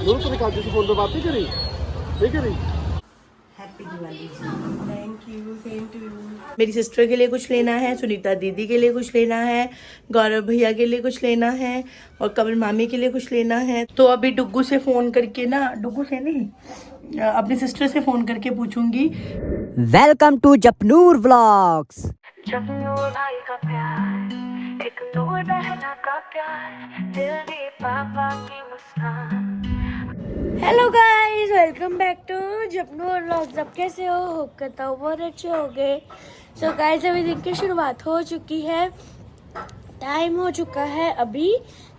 Nuru तूने काजू से फोन पे बात नहीं करी? नहीं करी? Happy Diwali. Thank you, same to you. मेरी सिस्टर के लिए कुछ लेना है, सुनीता दीदी के लिए कुछ लेना है, गौरव भैया के लिए कुछ लेना है और कमल मामी के लिए कुछ लेना है। तो अभी डुग्गू से फोन करके ना, डुग्गू से नहीं, अपनी सिस्टर से फोन करके पूछूंगी। Welcome to Japnoor vlogs. Japnoor भाई का प्यार, एक नूर बहना का प्यार, दिल दी पापा की मुस्कान। Hello guys, welcome back to Japnoor vlogs. अब कैसे हो? होप करता हूँ बहुत अच्छे हो गए। सो गाइस, अभी दिन की शुरुआत हो चुकी है। टाइम हो चुका है अभी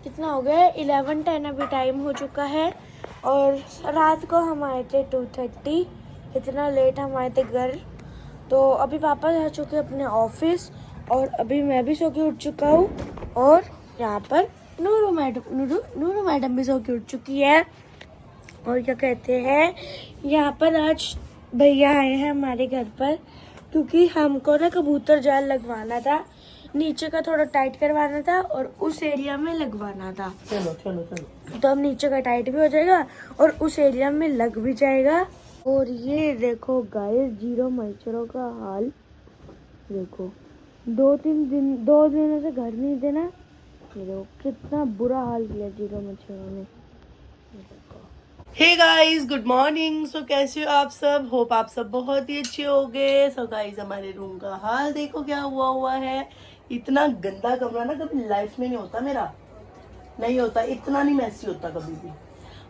कितना हो गया है? 11:10 अभी टाइम हो चुका है। और रात को हम आए थे 2:30, इतना लेट हम आए थे घर। तो अभी पापा जा चुके अपने ऑफिस और अभी मैं भी सो के उठ चुका हूँ। और यहाँ पर नूरू मैडम भी सो के उठ चुकी है। और क्या कहते हैं, यहाँ पर आज भैया आए हैं हमारे घर पर, क्योंकि हमको ना कबूतर जाल लगवाना था। नीचे का थोड़ा टाइट करवाना था और उस एरिया में लगवाना था। चलो चलो चलो। तो अब नीचे का टाइट भी हो जाएगा और उस एरिया में लग भी जाएगा। और ये देखो गाइस, जीरो मच्छरों का हाल देखो। 2 दिनों से घर नहीं देना। ये देखो कितना बुरा हाल किया जीरो मच्छरों ने। Hey guys, good morning. So कैसे हो आप सब? होप आप सब बहुत ही अच्छे हो गए। सो गाइस, हमारे रूम का हाल देखो क्या हुआ है। इतना गंदा कमरा ना कभी लाइफ में नहीं होता मेरा, नहीं होता, इतना नहीं मैसी होता कभी भी।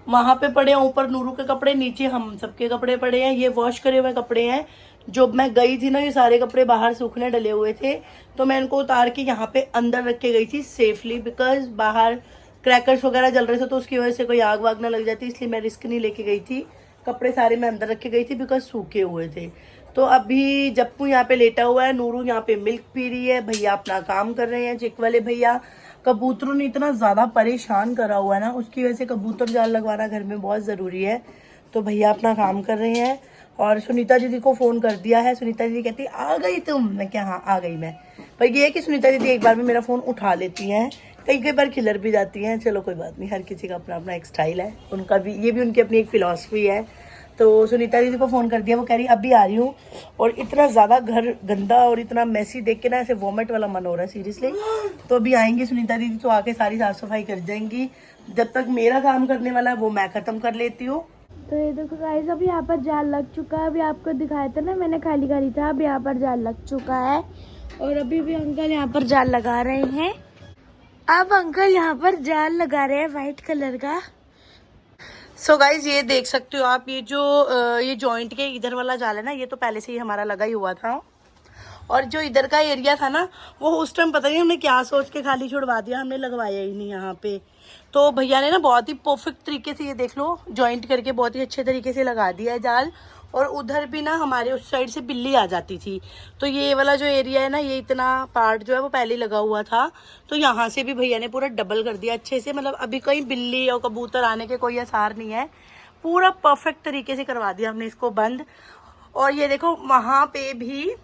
वहां पे पड़े हैं ऊपर नूरू के कपड़े, नीचे हम सबके कपड़े पड़े हैं। ये वॉश करे हुए कपड़े हैं। जो मैं गई थी ना, ये सारे कपड़े बाहर सूखने डले हुए थे, तो मैं इनको उतार के यहाँ पे अंदर रख के गई थी सेफली, बिकॉज बाहर क्रैकर्स वगैरह जल रहे थे, तो उसकी वजह से कोई आग वाग ना लग जाती, इसलिए मैं रिस्क नहीं लेके गई थी। कपड़े सारे मैं अंदर रख के गई थी बिकॉज सूखे हुए थे। तो अभी जप्पू यहाँ पे लेटा हुआ है, नूरू यहाँ पे मिल्क पी रही है, भैया अपना काम कर रहे हैं, चिक वाले भैया। कबूतरों ने इतना ज़्यादा परेशान करा हुआ है ना, उसकी वजह से कबूतर जाल लगवाना घर में बहुत ज़रूरी है। तो भैया अपना काम कर रहे हैं। और सुनीता दीदी को फ़ोन कर दिया है। सुनीता दीदी कहती आ गई तुम? मैं क्या हाँ आ गई मैं। पर ये है कि सुनीता दीदी एक बार में मेरा फ़ोन उठा लेती हैं, कई बार खिलर भी जाती हैं। चलो कोई बात नहीं, हर किसी का अपना अपना एक स्टाइल है, उनका भी, ये भी उनकी अपनी एक फ़िलॉसफी है। तो सुनीता दीदी को फ़ोन कर दिया, वो कह रही अभी आ रही हूँ। और इतना ज़्यादा घर गंदा और इतना मैसी देख के ना ऐसे वॉमिट वाला मन हो रहा है सीरियसली। तो अभी आएंगी सुनीता दीदी, तो आके सारी साफ़ सफाई कर जाएंगी। जब तक मेरा काम करने वाला है वो मैं ख़त्म कर लेती हूँ। तो ये देखो गाइस, अभी यहाँ पर जाल लग चुका है। अभी आपको दिखाया था ना, मैंने खाली करी था। अभी यहाँ पर जाल लग चुका है और अभी भी अंकल यहाँ पर जाल लगा रहे हैं। अब अंकल यहाँ पर जाल लगा रहे हैं व्हाइट कलर का। सो गाइज, ये देख सकते हो आप, ये जो ये जॉइंट के इधर वाला जाल है ना, ये तो पहले से ही हमारा लगा ही हुआ था। और जो इधर का एरिया था ना, वो उस टाइम पता नहीं हमने क्या सोच के खाली छुड़वा दिया, हमने लगवाया ही नहीं यहाँ पे। तो भैया ने ना बहुत ही परफेक्ट तरीके से, ये देख लो, जॉइंट करके बहुत ही अच्छे तरीके से लगा दिया है जाल। और उधर भी ना हमारे उस साइड से बिल्ली आ जाती थी, तो ये वाला जो एरिया है ना, ये इतना पार्ट जो है वो पहले लगा हुआ था, तो यहाँ से भी भैया ने पूरा डबल कर दिया अच्छे से। मतलब अभी कहीं बिल्ली और कबूतर आने के कोई आसार नहीं है, पूरा परफेक्ट तरीके से करवा दिया हमने इसको बंद। और ये देखो वहाँ पे भी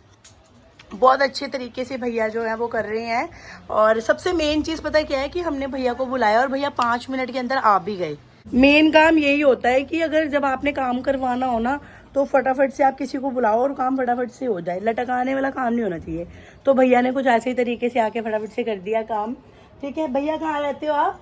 बहुत अच्छे तरीके से भैया जो है वो कर रहे हैं। और सबसे मेन चीज़ पता है क्या है, कि हमने भैया को बुलाया और भैया 5 मिनट के अंदर आ भी गए। मेन काम यही होता है कि अगर जब आपने काम करवाना हो ना, तो फटाफट से आप किसी को बुलाओ और काम फटाफट से हो जाए, लटकाने वाला काम नहीं होना चाहिए। तो भैया ने कुछ ऐसे ही तरीके से आके फटाफट से कर दिया काम। ठीक है भैया, कहाँ रहते हो आप?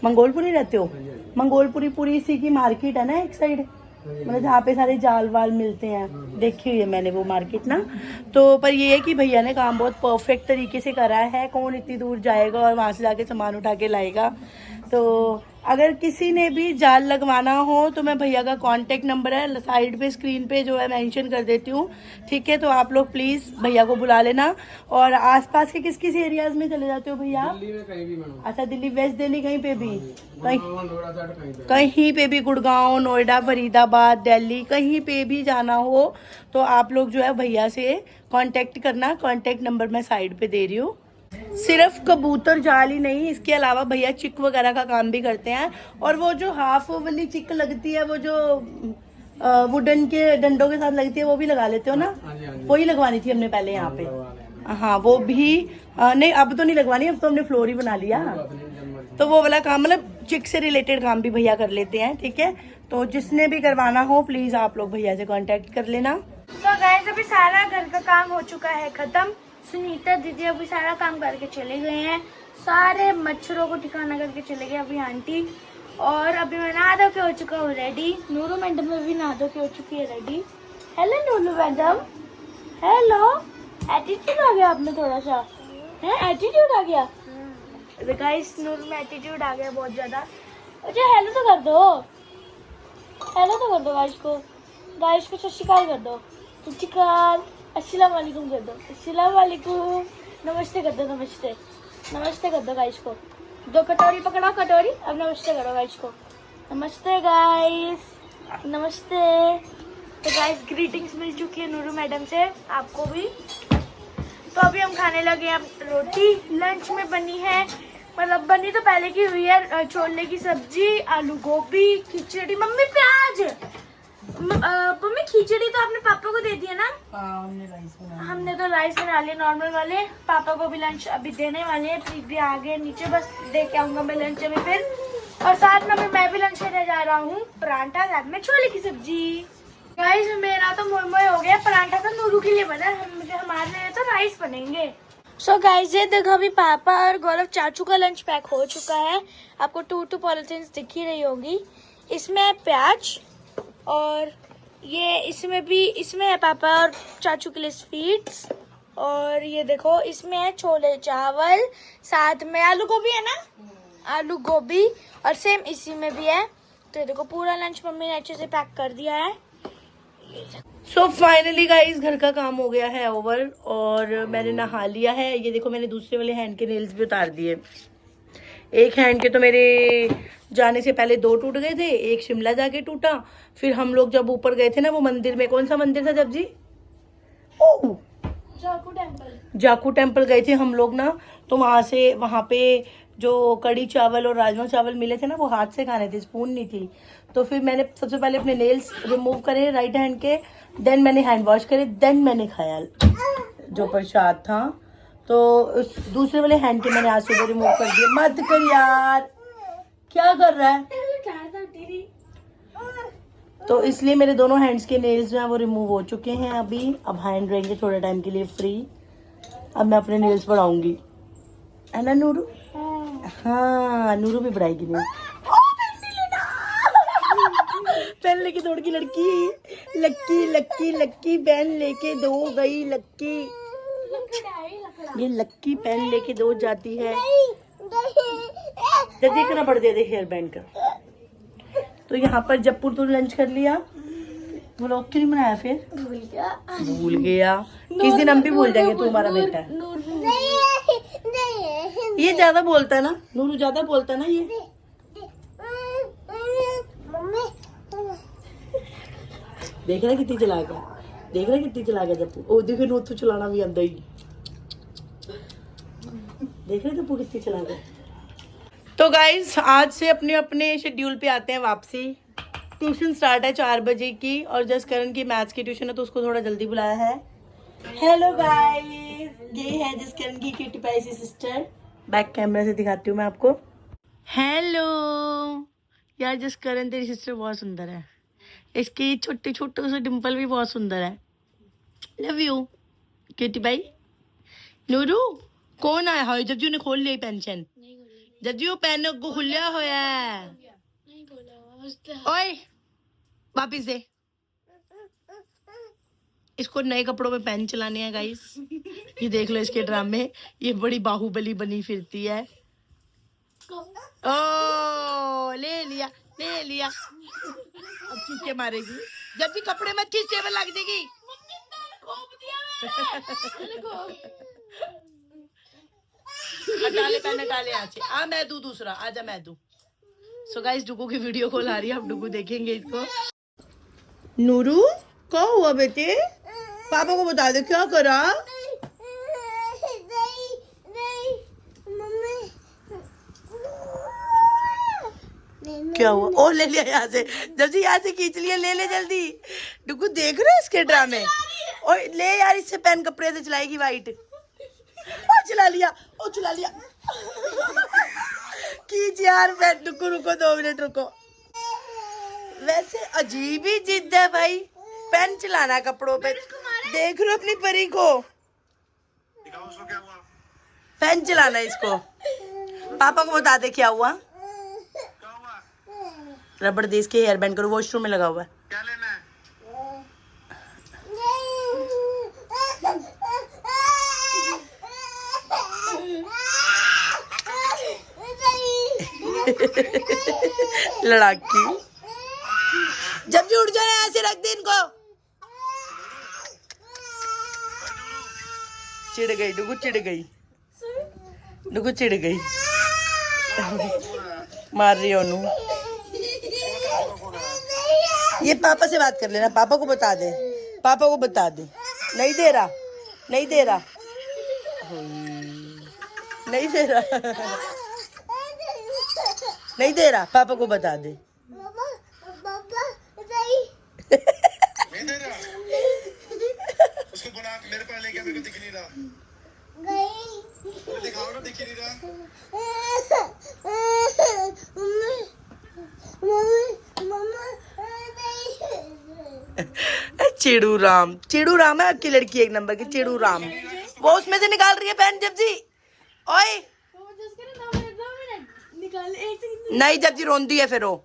मंगोलपुरी रहते हो? मंगोलपुरी पूरी इसी की मार्केट है ना एक साइड, मतलब जहाँ पे सारे जाल वाल मिलते हैं, देखी हुई है मैंने वो मार्केट ना। तो पर ये है कि भैया ने काम बहुत परफेक्ट तरीके से करा है। कौन इतनी दूर जाएगा और वहाँ से जाके सामान उठा के लाएगा। तो अगर किसी ने भी जाल लगवाना हो तो मैं भैया का कांटेक्ट नंबर है साइड पे स्क्रीन पे जो है मेंशन कर देती हूँ। ठीक है, तो आप लोग प्लीज़ भैया को बुला लेना। और आसपास के किस किस एरियाज में चले जाते हो भैया? दिल्ली में कहीं भी मैडम। अच्छा, दिल्ली वेस्ट दिल्ली कहीं पे भी? कहीं कहीं पे भी, गुड़गांव, नोएडा, फरीदाबाद, दिल्ली, कहीं पे भी जाना हो तो आप लोग जो है भैया से कांटेक्ट करना। कांटेक्ट नंबर मैं साइड पे दे रही हूँ। सिर्फ कबूतर जाल ही नहीं, इसके अलावा भैया चिक वगैरह का काम भी करते हैं। और वो जो हाफ वाली चिक लगती है, वो जो वुडन के डंडों के साथ लगती है, वो भी लगा लेते हो ना? वही लगवानी थी हमने पहले यहाँ पे। हाँ, वो भी नहीं, अब तो नहीं लगवानी, अब तो हमने फ्लोर ही बना लिया। तो वो वाला काम, मतलब चिक से रिलेटेड काम भी भैया कर लेते हैं, ठीक है। तो जिसने भी करवाना हो प्लीज आप लोग भैया से कांटेक्ट कर लेना। तो गाइस अभी सारा घर का काम हो चुका है खत्म। सुनीता दीदी अभी सारा काम करके चले गए हैं, सारे मच्छरों को ठिकाना करके चले गए अभी आंटी। और अभी मैं नहा धो के हो चुका हूँ रेडी। नूरू मैडम में भी नहा धो के हो चुकी है ready. Hello Nooru madam, hello. Attitude आ गया आप में थोड़ा सा, है एटीट्यूड आ गया गाइस। नूरू में एटीट्यूड आ गया बहुत ज्यादा। अच्छा हेलो तो कर दो, हेलो तो कर दो गाइस को, गाइस को सत श्री अकाल कर दो, सत श्री अकाल, अस्सलाम वालेकुम कर दो, अस्सलाम वालेकुम, नमस्ते कर दो, नमस्ते, नमस्ते कर दो गाइस को। 2 कटोरी पकड़ो, कटोरी, अब नमस्ते करो गाइस को। नमस्ते गाइस, नमस्ते। तो गाइस ग्रीटिंग्स मिल चुकी है नूरू मैडम से, आपको भी। तो अभी हम खाने लगे हैं। रोटी लंच में बनी है, मतलब बनी तो पहले की हुई है, छोले की सब्जी, आलू गोभी, खिचड़ी, मम्मी प्याज। मम्मी खिचड़ी तो आपने पापा को दे दिया ना? हमने तो राइस बना लिए नॉर्मल वाले। पापा को भी लंच अभी देने वाले हैं, प्रीत भी आगे नीचे, बस दे के आऊंगा मैं लंच में फिर। और साथ में मैं भी लंच करने जा रहा हूँ, परांठा साथ में छोले की सब्जी। गाइस मेरा तो मोए हो गया, परांठा तो नूरू के लिए बना, हमारे लिए तो राइस बनेंगे। सो गाइस ये देखो अभी पापा और गौरव चाचू का लंच पैक हो चुका है। आपको 2 पॉलिथीन दिख ही रही होगी। इसमें है प्याज, और ये इसमें है पापा और चाचू के लिए स्वीट्स। और ये देखो इसमें है छोले चावल, साथ में आलू गोभी है ना, आलू गोभी, और सेम इसी में भी है। तो ये देखो पूरा लंच मम्मी ने अच्छे से पैक कर दिया है। सो फाइनली गाइस घर का काम हो गया है ओवर, और मैंने नहा लिया है। ये देखो मैंने दूसरे वाले हैंड के नेल्स भी उतार दिए। एक हैंड के तो मेरे जाने से पहले 2 टूट गए थे, एक शिमला जाके टूटा। फिर हम लोग जब ऊपर गए थे ना वो मंदिर में, कौन सा मंदिर था जब जी? ओह जाकू टेम्पल गए थे हम लोग ना। तो वहाँ पे जो कड़ी चावल और राजमा चावल मिले थे ना वो हाथ से खाने थे, स्पून नहीं थी। तो फिर मैंने सबसे पहले अपने नेल्स रिमूव करे राइट हैंड के, देन मैंने हैंड वॉश करे, देन मैंने खाया जो प्रसाद था। तो उस दूसरे वाले हैंड के मैंने आज सुबह रिमूव कर दिए। मत कर यार, क्या कर रहा है? तो इसलिए मेरे दोनों हैंड्स के नेल्स जो हैं वो रिमूव हो चुके हैं अभी। अब हैंड रहेंगे थोड़े टाइम के लिए फ्री। अब मैं अपने नेल्स बढ़ाऊंगी, है ना नूरू? हाँ नूरू भी बढ़ाएगी नहीं। पेन लेके दौड़ की लड़की, लक्की लक्की लक्की पेन लेके दो गई लक्की। ये लक्की पेन लेके दो जाती है। जब देखना पड़ दे हेयर बैंड का। तो यहाँ पर जबपुर तो लंच कर लिया, व्लॉग क्यों नहीं बनाया फिर? भूल गया। किस दिन हम भी भूल जाएंगे, तू हमारा बेटा है। ये ज्यादा बोलता है ना नूरू, ज्यादा बोलता है ना ये। देख रहा कितनी चला गया, देख रहा कितनी चला गया जब। ओ देखो नोथू चलाना भी आंदा ही। देख रहे जब कितनी चला गया। तो गाइस आज से अपने अपने शेड्यूल पे आते हैं वापसी। ट्यूशन स्टार्ट है 4 बजे की, और जस्ट करण की मैथ्स की ट्यूशन है तो उसको थोड़ा जल्दी बुलाया है। हेलो गाइस, ये है जस्ट करण की क्यूटी पाई सी सिस्टर। बैक कैमरा से दिखाती हूँ मैं आपको। हेलो यार, जस्ट करण तेरी सिस्टर बहुत सुंदर है। इसकी छोटे छोटे से डिम्पल भी बहुत सुंदर है। Love you cutie pie. Nooru कौन आया है? जब जी ने खोल लिया पेंशन, जब जी वो पेन को खुलिया होया है। ओए वापिस दे। इसको नए कपड़ों में पेन चलाने हैं गाइस। ये देख लो इसके ड्रामे, ये बड़ी बाहुबली बनी फिरती है। ओ ले लिया ले लिया। अब खींचे मारेगी। जब भी कपड़े मत खींच, टेबल लग देगी। हटा ले पेन, हटा ले यहाँ से। आ मैं दूं दूसरा, आजा मैं दूं। सो गाइस डुगू की वीडियो कॉल आ रही है, अब डुगू देखेंगे इसको। नूरू क्या हुआ बेटे? पापा को बता दो क्या करा। क्या हुआ? ओ ले लिया यहाँ से, जब से यहाँ से खींच लिया। ले ले जल्दी। डुगू देख रहे इसके ड्रामे। और ले यार, इससे पेन कपड़े से चलाएगी वाइट। ओ चला लिया, ओ चला लिया। खींच यार पेन, रुको 2 मिनट रुको। वैसे अजीब ही जिद है भाई, पेन चलाना कपड़ों पे। देख लो अपनी परी को, पेन चलाना इसको। पापा को बता दे क्या हुआ। रबड़ दे इसके हेयर बैंड करो, वॉशरूम में लगा हुआ है। क्या लेना है? लड़ाकी, जब भी उठ जाए ऐसे रख दे इनको। चिढ़ गई डुगु, चिढ़ गई डुगु, चिढ़ गई। मार रही है ओनू। ये पापा से बात कर लेना, पापा को बता दे, पापा को बता दे। नहीं दे रहा, नहीं दे रहा, नहीं दे रहा, नहीं दे रहा, पापा को बता दे। नहीं दे रहा। उसको बुला, मेरे पास लेके, मेरे को दिख नहीं रहा। दिखाओ ना, दिख ही नहीं रहा। चिड़ू राम, चिड़ू राम है आपकी लड़की, एक नंबर की चिड़ू राम। वो उसमें से निकाल रही है पेन जब जी। ओए नहीं, जब जी रोंदी है फिर वो।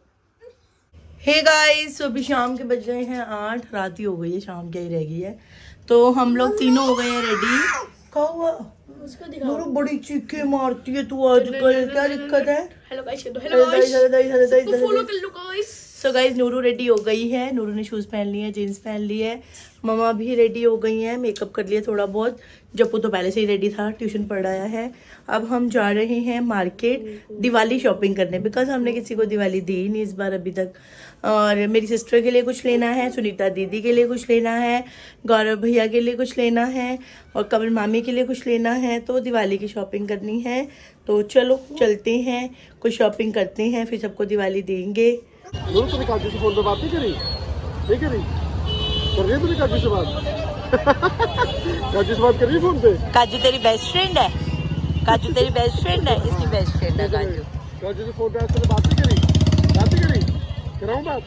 हे गाइस, अभी शाम के बज रहे हैं 8, रात ही हो गई है, शाम क्या ही रह गई है। तो हम लोग तीनों हो गए हैं रेडी। क्या हुआ? नूरू बड़ी चीखें मारती है तू आजकल, क्या दिक्कत है? Hello guys, so guys, Nuru ready हो गई है। नूरू ने शूज पहन लिए हैं, जीन्स पहन ली है। मम्मा भी रेडी हो गई हैं, मेकअप कर लिया थोड़ा बहुत। जप्पू तो पहले से ही रेडी था, ट्यूशन पढ़ रहा है। अब हम जा रहे हैं मार्केट दिवाली शॉपिंग करने, बिकॉज हमने किसी को दिवाली दी ही नहीं इस बार अभी तक। और मेरी सिस्टर के लिए कुछ लेना है, सुनीता दीदी के लिए कुछ लेना है, गौरव भैया के लिए कुछ लेना है, और कमल मामी के लिए कुछ लेना है। तो दिवाली की शॉपिंग करनी है। तो चलो चलते हैं, कुछ शॉपिंग करते हैं, फिर सबको दिवाली देंगे। नूरू, तूने काजू से फोन पे बात नहीं करी? नहीं करी? कर रही है तूने काजू से बात? काजू से बात कर रही है फोन पे? काजू तेरी बेस्ट फ्रेंड है, काजू तेरी बेस्ट फ्रेंड है, इसकी बेस्ट फ्रेंड है काजू। काजू से फोन पे आज तूने बात नहीं करी? बात नहीं करी? कराऊं बात?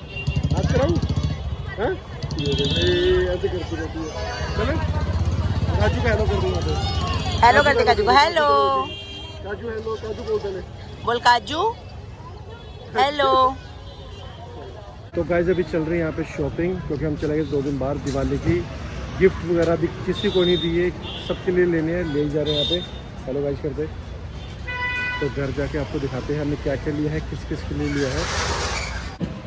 बात कराऊं? हैं? ये ऐसे करती रहती है। चले काजू का हेलो कर दूंगा। हेलो करते काजू को, हेलो काजू, हेलो काजू बोल दे। बोल काजू हेलो। तो गाइस अभी चल रही है यहाँ पे शॉपिंग, क्योंकि हम चले गए 2 दिन बाद दिवाली की। गिफ्ट वगैरह भी किसी को नहीं दिए, सबके लिए लेने हैं, ले जा रहे हैं यहाँ पे। हेलो गाइस करते, तो घर जाके आपको दिखाते हैं हमने क्या क्या लिया है, किस किस के लिए लिया है।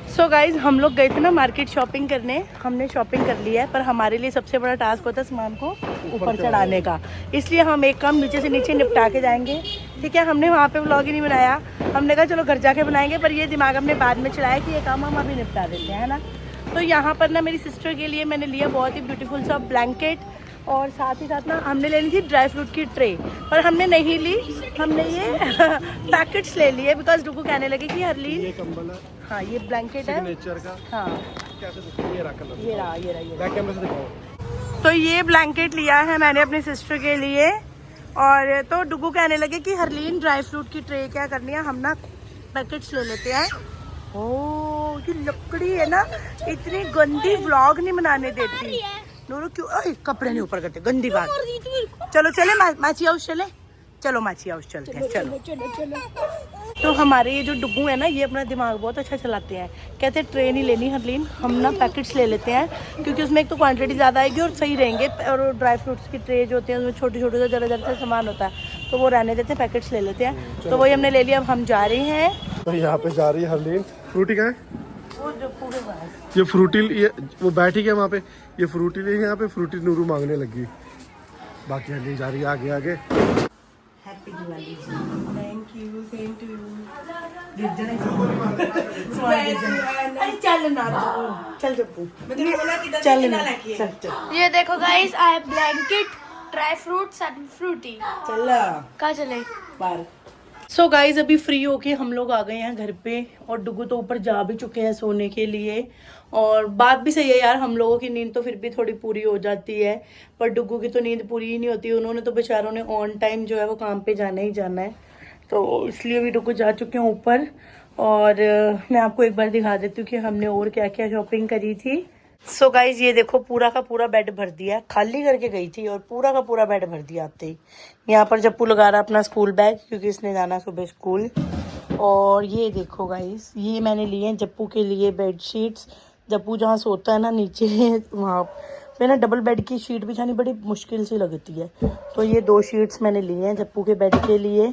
सो गाइज, हम लोग गए थे ना मार्केट शॉपिंग करने, हमने शॉपिंग कर लिया है, पर हमारे लिए सबसे बड़ा टास्क होता है सामान को ऊपर चढ़ाने का। इसलिए हम एक काम नीचे से नीचे निपटा के जाएंगे, ठीक है। हमने वहाँ पे व्लॉग ही नहीं बनाया, हमने कहा चलो घर जाके बनाएंगे, पर ये दिमाग हमने बाद में चलाया कि ये काम हम अभी निपटा देते हैं, है ना। तो यहाँ पर ना मेरी सिस्टर के लिए मैंने लिया बहुत ही ब्यूटीफुल सा ब्लैंकेट, और साथ ही साथ ना हमने लेनी थी ड्राई फ्रूट की ट्रे, पर हमने नहीं ली, हमने ये पैकेट्स ले लिए, बिकॉज डुगू कहने लगे कि हरलीन ये कंबल है, हाँ ये ब्लैंकेट है नेचर का। हाँ कैसे दिखता है? ये रहा कलर, ये रहा ये रहा ये बैक कैमरे से दिखाओ। रहा। तो ये ब्लैंकेट लिया है मैंने अपनी सिस्टर के लिए, और तो डुगू कहने लगे कि हरलीन ड्राई फ्रूट की ट्रे क्या करनी है, हम ना पैकेट्स ले लेते हैं। ओह ये लकड़ी है ना, इतनी गंदी व्लॉग नहीं बनाने देती नूरू। क्यों कपड़े नहीं ऊपर करते, गंदी बात। चलो चले माची हाउस चले, चलो माची हाउस चलते हैं, चलो। तो हमारे ये जो डुगू है ना, ये अपना दिमाग बहुत अच्छा चलाते हैं। कहते हैं ट्रे नहीं लेनी हरलीन, हम ना पैकेट्स ले लेते हैं, क्योंकि उसमें एक तो क्वांटिटी ज़्यादा आएगी और सही रहेंगे। और ड्राई फ्रूट्स की ट्रे जो होती हैं उसमें छोटे छोटे से जरा जरा से सामान होता है, तो वो रहने देते हैं, पैकेट्स ले लेते हैं। तो वही हमने ले लिया, अब हम जा रहे हैं। तो यहाँ पे जा रही है हरलीन। फ्रूटी कहाँ है? वो जो पूरे पास ये फ्रूटी, ये वो बैठी है वहाँ पे, ये फ्रूटी ले यहाँ पे, फ्रूटी नूरू मांगने लगी। बाकी हरलीन जा रही है आगे आगे। Happy Diwali, thank you, same to you. चल ना चल जप्पू, चल ना चल। ये देखो guys, I have blanket, dry fruits and Frooti. चल कहाँ चले? बाहर। सो गाइज, अभी फ्री होके हम लोग आ गए हैं घर पे, और डुगू तो ऊपर जा भी चुके हैं सोने के लिए। और बात भी सही है यार, हम लोगों की नींद तो फिर भी थोड़ी पूरी हो जाती है, पर डुगू की तो नींद पूरी ही नहीं होती। उन्होंने तो बेचारों ने ऑन टाइम जो है वो काम पे जाना ही जाना है, तो इसलिए भी डुगू जा चुके हैं ऊपर। और मैं आपको एक बार दिखा देती हूँ कि हमने और क्या क्या शॉपिंग करी थी। सो गाइज ये देखो पूरा का पूरा बेड भर दिया, खाली करके गई थी और पूरा का पूरा बेड भर दिया आते ही। यहाँ पर जप्पू लगा रहा अपना स्कूल बैग क्योंकि इसने जाना सुबह स्कूल। और ये देखो गाइज ये मैंने लिए हैं जप्पू के लिए बेड शीट्स। जप्पू जहाँ सोता है ना नीचे वहाँ पे ना डबल बेड की शीट बिछानी बड़ी मुश्किल सी लगती है, तो ये 2 शीट्स मैंने लिए हैं जप्पू के बेड के लिए।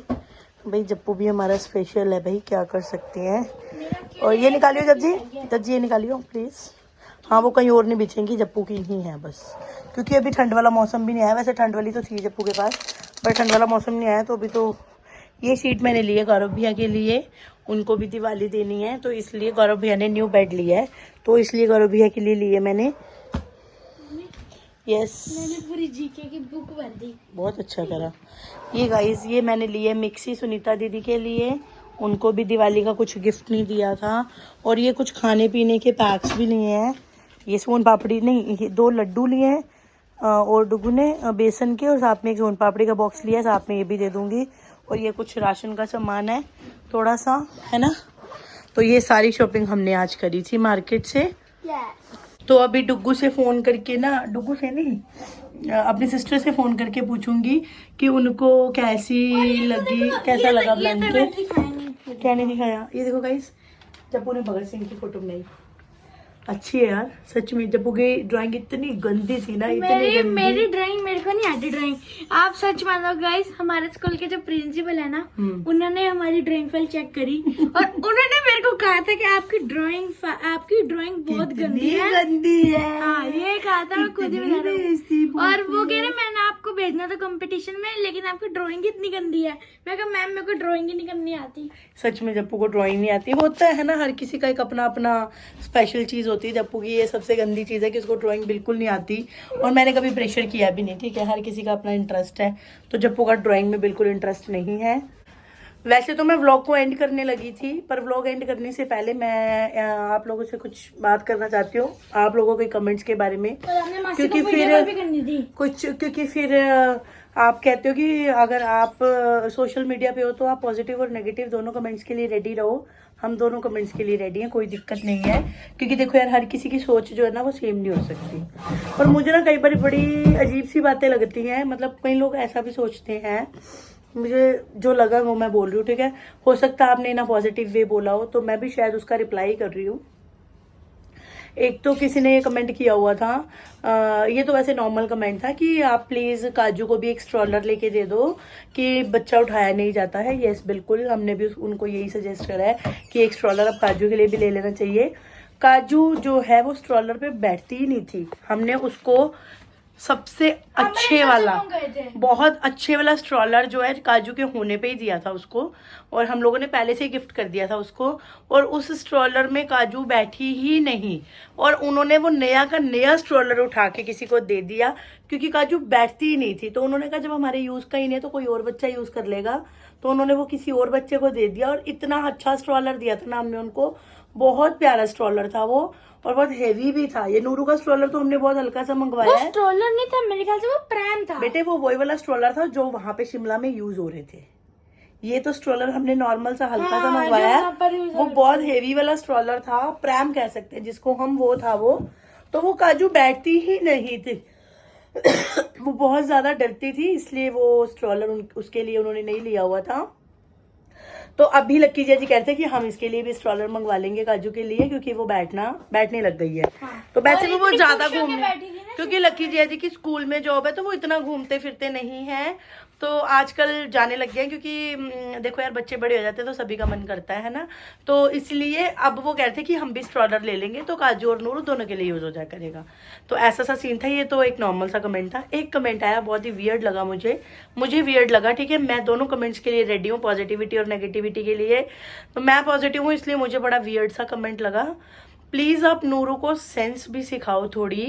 भाई जप्पू भी हमारा स्पेशल है भाई, क्या कर सकते हैं। और ये निकालियो जब जी ये निकालियो प्लीज़। हाँ वो कहीं और नहीं बिछेंगी, जप्पू की ही है बस, क्योंकि अभी ठंड वाला मौसम भी नहीं आया। वैसे ठंड वाली तो थी जप्पू के पास, पर ठंड वाला मौसम नहीं आया तो अभी तो ये शीट मैंने ली है गौरव भैया के लिए, उनको भी दिवाली देनी है तो इसलिए गौरव भैया ने न्यू बेड लिया है तो इसलिए गौरव भैया के लिए लिए मैंने। यस मैंने पूरी जीके की बुक भर दी। बहुत अच्छा करा। ये गाइस ये मैंने लिए मिक्सी सुनीता दीदी के लिए, उनको भी दिवाली का कुछ गिफ्ट नहीं दिया था। और ये कुछ खाने पीने के पैक्स भी लिए हैं। ये सोन पापड़ी नहीं, ये 2 लड्डू लिए हैं और डुगू ने बेसन के, और साथ में एक सोन पापड़ी का बॉक्स लिया है, साथ में ये भी दे दूंगी। और ये कुछ राशन का सामान है थोड़ा सा, है ना। तो ये सारी शॉपिंग हमने आज करी थी मार्केट से। तो अभी डुगू से फ़ोन करके ना, डुगू से नहीं अपनी सिस्टर से फ़ोन करके पूछूंगी कि उनको कैसी लगी, कैसा लगा ब्लैंकेट। क्या नहीं दिखाया, ये देखो गाइस जप्पू ने भगत सिंह की फोटो बनाई, अच्छी है यार सच में। जप्पू की ड्राइंग इतनी गंदी थी ना, मेरी ड्राइंग मेरे को नहीं आती ड्राइंग। आप सच मानो गाइस, हमारे स्कूल के जो प्रिंसिपल है ना, उन्होंने हमारी ड्राइंग फाइल चेक करी और उन्होंने मेरे को कहा था कि आपकी ड्राइंग बहुत गंदी है। हाँ ये कहा था, मैं खुद ही बता रहा हूँ। और वो कह रहे मैंने आपको भेजना था कंपटीशन में, लेकिन आपकी ड्राइंग इतनी गंदी है। मैं कहा मैम मेरे को ड्राइंग ही नहीं करनी आती। सच में जप्पू को ड्राइंग नहीं आती, होता है ना, हर किसी का एक अपना अपना स्पेशल चीज होती है। जप्पू की ये सबसे गंदी चीज है कि उसको ड्राइंग बिल्कुल नहीं आती, और मैंने कभी प्रेशर किया भी नहीं, ठीक है। हर किसी का अपना इंटरेस्ट है, तो जप्पू का ड्राइंग में बिल्कुल इंटरेस्ट नहीं है। वैसे तो मैं व्लॉग को एंड करने लगी थी, पर व्लॉग एंड करने से पहले मैं आप लोगों से कुछ बात करना चाहती हूँ, आप लोगों के कमेंट्स के बारे में, क्योंकि फिर आप कहते हो कि अगर आप सोशल मीडिया पे हो तो आप पॉजिटिव और नेगेटिव दोनों कमेंट्स के लिए रेडी रहो। हम दोनों कमेंट्स के लिए रेडी हैं, कोई दिक्कत नहीं है, क्योंकि देखो यार हर किसी की सोच जो है ना वो सेम नहीं हो सकती। और मुझे ना कई बार बड़ी अजीब सी बातें लगती हैं, मतलब कई लोग ऐसा भी सोचते हैं, मुझे जो लगा वो मैं बोल रही हूँ, ठीक है। हो सकता है आपने ना पॉजिटिव वे बोला हो, तो मैं भी शायद उसका रिप्लाई कर रही हूँ। एक तो किसी ने ये कमेंट किया हुआ था, ये तो वैसे नॉर्मल कमेंट था कि आप प्लीज़ काजू को भी एक स्ट्रॉलर लेके दे दो कि बच्चा उठाया नहीं जाता है। यस बिल्कुल, हमने भी उनको यही सजेस्ट करा है कि एक स्ट्रॉलर अब काजू के लिए भी ले लेना चाहिए। काजू जो है वो स्ट्रॉलर पे बैठती ही नहीं थी, हमने उसको सबसे अच्छे वाला, बहुत अच्छे वाला स्ट्रॉलर जो है काजू के होने पे ही दिया था उसको, और हम लोगों ने पहले से ही गिफ्ट कर दिया था उसको। और उस स्ट्रॉलर में काजू बैठी ही नहीं, और उन्होंने वो नया का नया स्ट्रॉलर उठा के किसी को दे दिया, क्योंकि काजू बैठती ही नहीं थी। तो उन्होंने कहा जब हमारे यूज़ का ही नहीं तो कोई और बच्चा यूज़ कर लेगा, तो उन्होंने वो किसी और बच्चे को दे दिया। और इतना अच्छा स्ट्रॉलर दिया था ना हमने उनको, बहुत प्यारा स्ट्रॉलर था वो, और बहुत हेवी भी था। ये नूरू का स्ट्रॉलर तो हमने बहुत हल्का सा मंगवाया है। स्ट्रॉलर नहीं था मेरे ख्याल से, वो प्रैम था बेटे, वो वही वाला स्ट्रॉलर था जो वहां पे शिमला में यूज हो रहे थे। ये तो स्ट्रॉलर हमने नॉर्मल सा हल्का सा मंगवाया है, वो बहुत हेवी वाला स्ट्रॉलर था, प्रैम कह सकते हैं जिसको हम, वो था वो। तो वो काजू बैठती ही नहीं थी वो बहुत ज्यादा डरती थी, इसलिए वो स्ट्रॉलर उसके लिए उन्होंने नहीं लिया हुआ था। तो अभी लक्की जी कहते हैं कि हम इसके लिए भी स्ट्रॉलर मंगवा लेंगे काजू के लिए, क्योंकि वो बैठने लग गई है। तो वैसे भी वो ज्यादा घूमने, क्योंकि लक्की जी की स्कूल में जॉब है तो वो इतना घूमते फिरते नहीं है, तो आजकल जाने लग गए हैं, क्योंकि देखो यार बच्चे बड़े हो जाते हैं तो सभी का मन करता है ना। तो इसलिए अब वो कहते हैं कि हम भी स्ट्रॉलर ले लेंगे तो काजू और नूरू दोनों के लिए यूज हो जाया करेगा। तो ऐसा सा सीन था। ये तो एक नॉर्मल सा कमेंट था। एक कमेंट आया बहुत ही वियर्ड लगा मुझे वियर्ड लगा, ठीक है। मैं दोनों कमेंट्स के लिए रेडी हूँ, पॉजिटिविटी और नेगेटिविटी के लिए। तो मैं पॉजिटिव हूँ, इसलिए मुझे बड़ा वियर्ड सा कमेंट लगा। प्लीज़ आप नूरू को सेंस भी सिखाओ थोड़ी।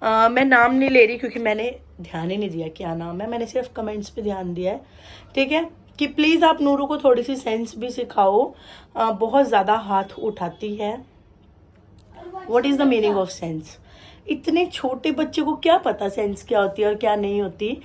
मैं नाम नहीं ले रही क्योंकि मैंने ध्यान ही नहीं दिया क्या नाम है, मैंने सिर्फ कमेंट्स पे ध्यान दिया है, ठीक है। कि प्लीज़ आप नूरू को थोड़ी सी सेंस भी सिखाओ, बहुत ज़्यादा हाथ उठाती है। What is the meaning of sense? इतने छोटे बच्चे को क्या पता सेंस क्या होती है और क्या नहीं होती।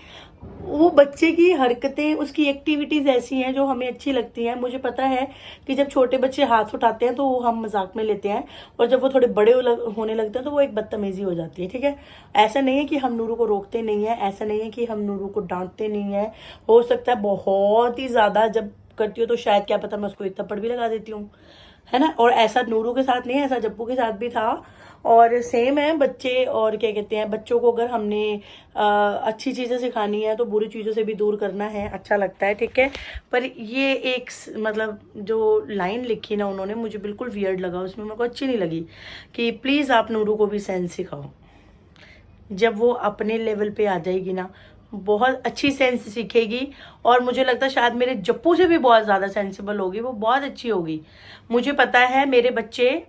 वो बच्चे की हरकतें, उसकी एक्टिविटीज ऐसी हैं जो हमें अच्छी लगती हैं। मुझे पता है कि जब छोटे बच्चे हाथ उठाते हैं तो वो हम मजाक में लेते हैं, और जब वो थोड़े बड़े होने लगते हैं तो वो एक बदतमीजी हो जाती है, ठीक है। ऐसा नहीं है कि हम नूरू को रोकते नहीं है, ऐसा नहीं है कि हम नूरू को डांटते नहीं है। हो सकता है बहुत ही ज्यादा जब करती हो तो शायद क्या पता मैं उसको एक थप्पड़ भी लगा देती हूँ, है ना। और ऐसा नूरू के साथ नहीं है, ऐसा जप्पू के साथ भी था। और सेम है बच्चे, और क्या कहते हैं, बच्चों को अगर हमने अच्छी चीज़ें सिखानी है तो बुरी चीज़ों से भी दूर करना है, अच्छा लगता है, ठीक है। पर ये एक मतलब जो लाइन लिखी ना उन्होंने, मुझे बिल्कुल वियर्ड लगा, उसमें मेरे को अच्छी नहीं लगी कि प्लीज़ आप नूरू को भी सेंस सिखाओ। जब वो अपने लेवल पे आ जाएगी ना, बहुत अच्छी सेंस सीखेगी, और मुझे लगता है शायद मेरे जप्पू से भी बहुत ज़्यादा सेंसिबल होगी, वो बहुत अच्छी होगी। मुझे पता है मेरे बच्चे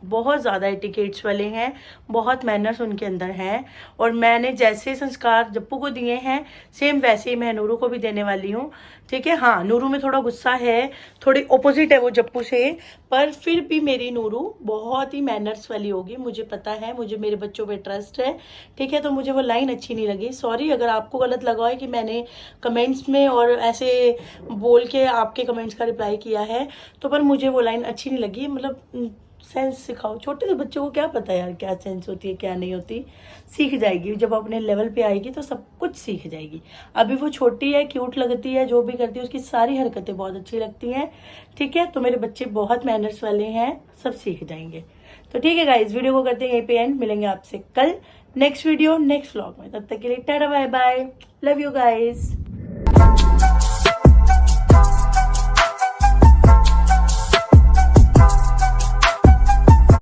बहुत ज़्यादा एटिकेट्स वाले हैं, बहुत मैनर्स उनके अंदर हैं, और मैंने जैसे संस्कार जप्पू को दिए हैं सेम वैसे ही मैं नूरू को भी देने वाली हूँ, ठीक है। हाँ, नूरू में थोड़ा गुस्सा है, थोड़ी ऑपोजिट है वो जप्पू से, पर फिर भी मेरी नूरू बहुत ही मैनर्स वाली होगी, मुझे पता है, मुझे मेरे बच्चों पे ट्रस्ट है, ठीक है। तो मुझे वो लाइन अच्छी नहीं लगी, सॉरी अगर आपको गलत लगा है कि मैंने कमेंट्स में और ऐसे बोल के आपके कमेंट्स का रिप्लाई किया है, तो पर मुझे वो लाइन अच्छी नहीं लगी। मतलब सेंस सिखाओ, छोटे से बच्चों को क्या पता यार क्या सेंस होती है क्या नहीं होती, सीख जाएगी जब अपने लेवल पे आएगी तो सब कुछ सीख जाएगी। अभी वो छोटी है, क्यूट लगती है, जो भी करती है उसकी सारी हरकतें बहुत अच्छी लगती हैं, ठीक है। तो मेरे बच्चे बहुत मैनर्स वाले हैं, सब सीख जाएंगे। तो ठीक है गाइस, वीडियो को करते हैं यहीं पे एंड, मिलेंगे आपसे कल नेक्स्ट वीडियो नेक्स्ट व्लॉग में। तब तक के लिए tata bye bye, love you guys.